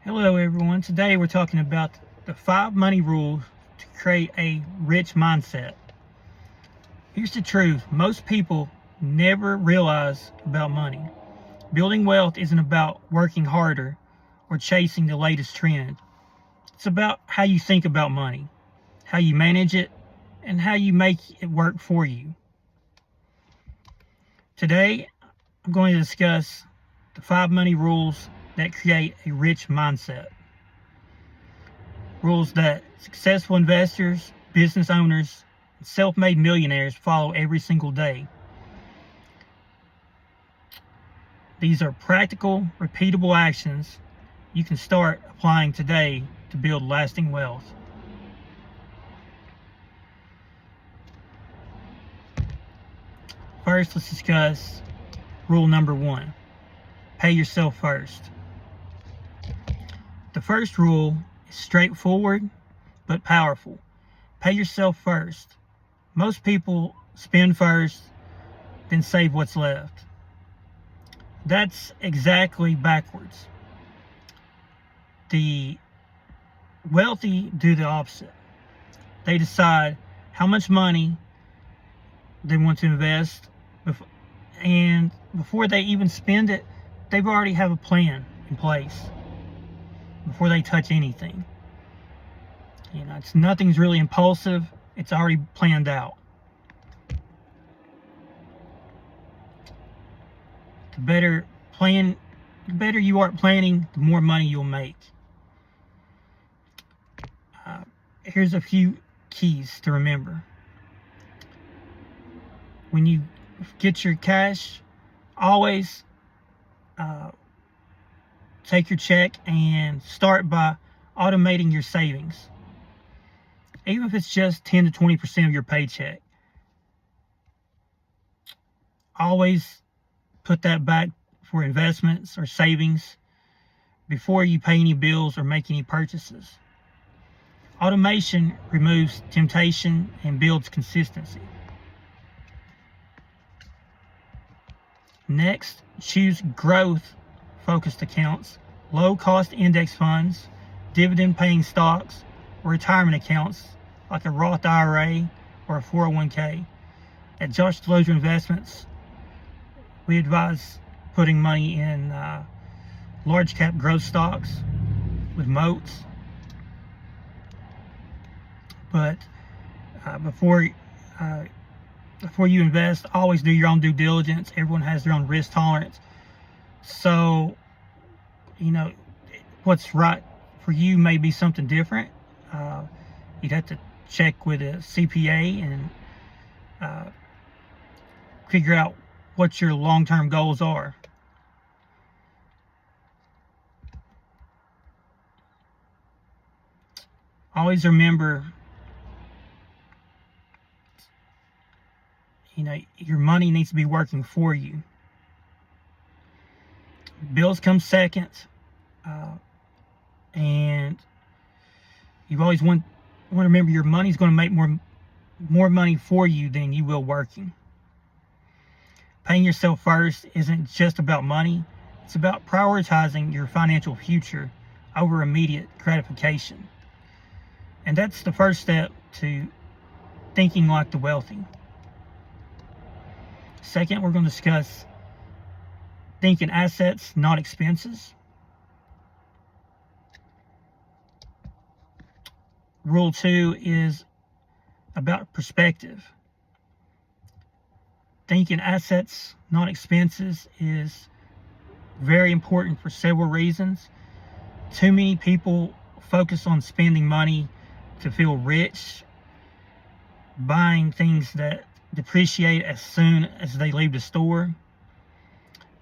Hello everyone. Today we're talking about the 5 money rules to create a rich mindset. Here's the truth. Most people never realize about money. Building wealth isn't about working harder or chasing the latest trend. It's about how you think about money, how you manage it, and how you make it work for you. Today, I'm going to discuss the 5 money rules that create a rich mindset. Rules that successful investors, business owners, and self-made millionaires follow every single day. These are practical, repeatable actions you can start applying today to build lasting wealth. First, let's discuss rule number 1. Pay yourself first. The first rule is straightforward but powerful. Pay yourself first. Most people spend first, then save what's left. That's exactly backwards. The wealthy do the opposite. They decide how much money they want to invest, and before they even spend it, they've already have a plan in place before they touch anything. Nothing's really impulsive. It's already planned out. The better you are at planning, the more money you'll make. Here's a few keys to remember. When you get your cash, always take your check and start by automating your savings. Even if it's just 10 to 20% of your paycheck, always put that back for investments or savings before you pay any bills or make any purchases. Automation removes temptation and builds consistency. Next, choose growth-focused accounts, low-cost index funds, dividend-paying stocks, or retirement accounts like a Roth IRA or a 401k. At DeLozier Investments, we advise putting money in large-cap growth stocks with moats. But before you invest, always do your own due diligence. Everyone has their own risk tolerance. So, what's right for you may be something different. You'd have to check with a CPA and figure out what your long-term goals are. Always remember, your money needs to be working for you. Bills come second, and you always want to remember your money's going to make more money for you than you will working. Paying yourself first isn't just about money. It's about prioritizing your financial future over immediate gratification. And that's the first step to thinking like the wealthy. Second, we're going to discuss thinking assets, not expenses. Rule 2 is about perspective. Thinking assets, not expenses is very important for several reasons. Too many people focus on spending money to feel rich, buying things that depreciate as soon as they leave the store.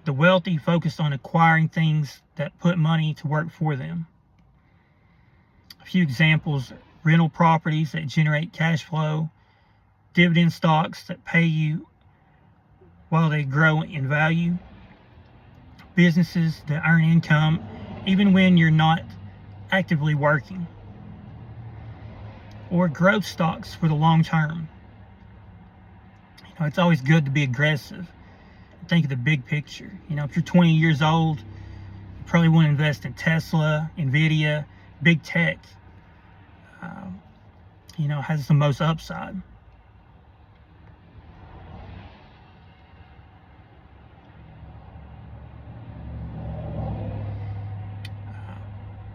The wealthy focus on acquiring things that put money to work for them. A few examples: rental properties that generate cash flow, dividend stocks that pay you while they grow in value, businesses that earn income even when you're not actively working, or growth stocks for the long term. It's always good to be aggressive. Think of the big picture. If you're 20 years old, you probably want to invest in Tesla, Nvidia, big tech. Has the most upside.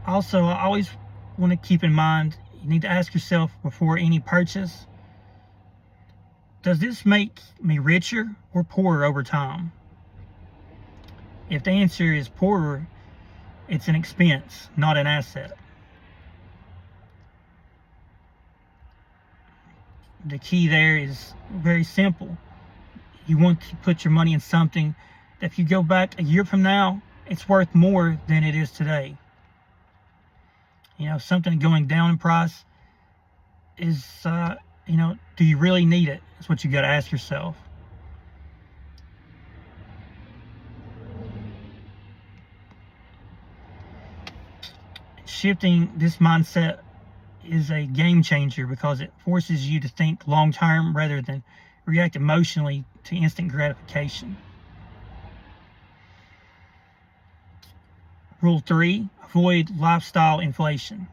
Also, I always want to keep in mind, you need to ask yourself before any purchase, does this make me richer or poorer over time? If the answer is poorer, it's an expense, not an asset. The key there is very simple. You want to put your money in something that if you go back a year from now, it's worth more than it is today. Something going down in price is, do you really need it? That's what you got to ask yourself. Shifting this mindset is a game changer because it forces you to think long term rather than react emotionally to instant gratification. Rule 3, avoid lifestyle inflation.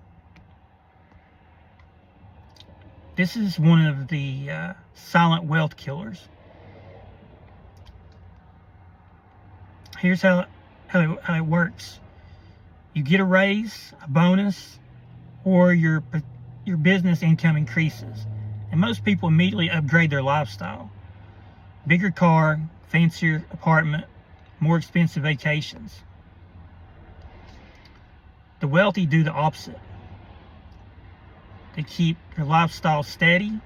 This is one of the silent wealth killers. Here's how it works. You get a raise, a bonus, or your business income increases. And most people immediately upgrade their lifestyle. Bigger car, fancier apartment, more expensive vacations. The wealthy do the opposite. They keep their lifestyle steady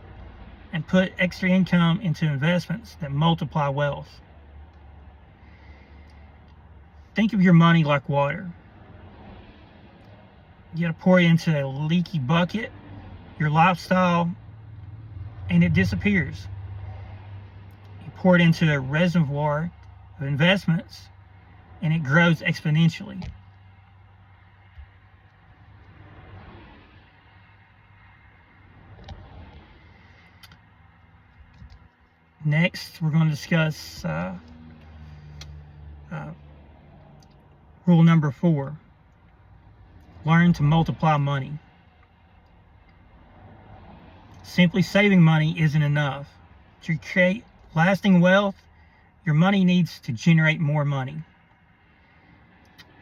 and put extra income into investments that multiply wealth. Think of your money like water. You got to pour it into a leaky bucket, your lifestyle, and it disappears. You pour it into a reservoir of investments, and it grows exponentially. Next, we're going to discuss rule number 4. Learn to multiply money. Simply saving money isn't enough. To create lasting wealth, your money needs to generate more money.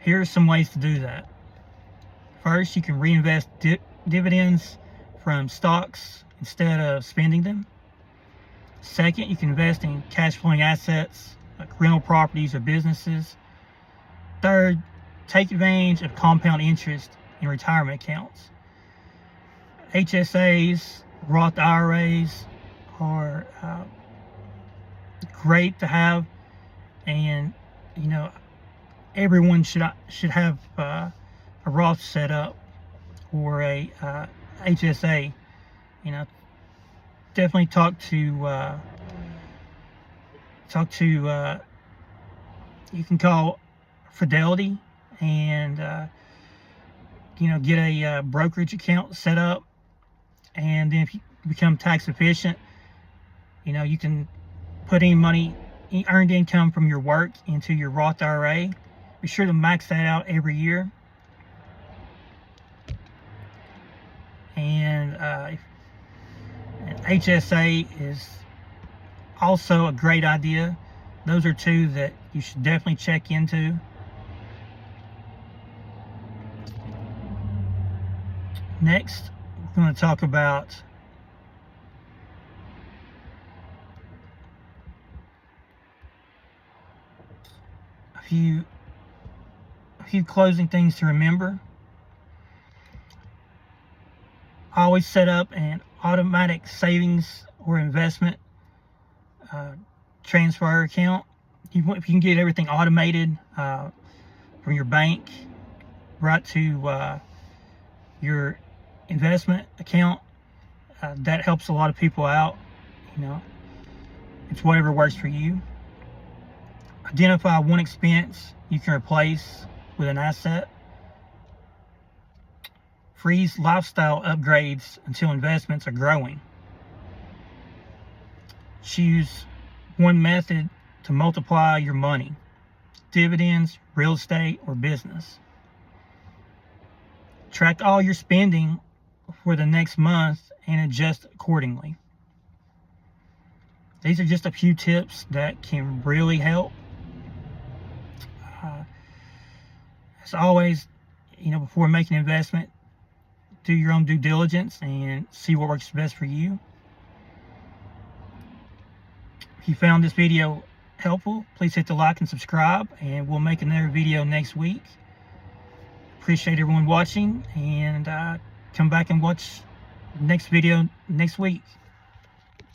Here are some ways to do that. First, you can reinvest dividends from stocks instead of spending them. Second, you can invest in cash flowing assets like rental properties or businesses. Third, take advantage of compound interest in retirement accounts. HSAs, Roth IRAs are great to have, and everyone should have a Roth set up or a HSA. Definitely talk to you can call Fidelity and get a brokerage account set up, and then if you become tax efficient, you can put any money, earned income from your work into your Roth IRA. Be sure to max that out every year. And HSA is also a great idea. Those are two that you should definitely check into. Next, we're going to talk about a few closing things to remember. Always set up an automatic savings or investment transfer account. If you can get everything automated from your bank right to your investment account, that helps a lot of people out. It's whatever works for you. Identify one expense you can replace with an asset. Freeze lifestyle upgrades until investments are growing. Choose one method to multiply your money. dividends, real estate, or business. Track all your spending for the next month and adjust accordingly. These are just a few tips that can really help. As always, before making an investment, do your own due diligence and see what works best for you. If you found this video helpful, please hit the like and subscribe, and we'll make another video next week. Appreciate everyone watching, and come back and watch the next video next week.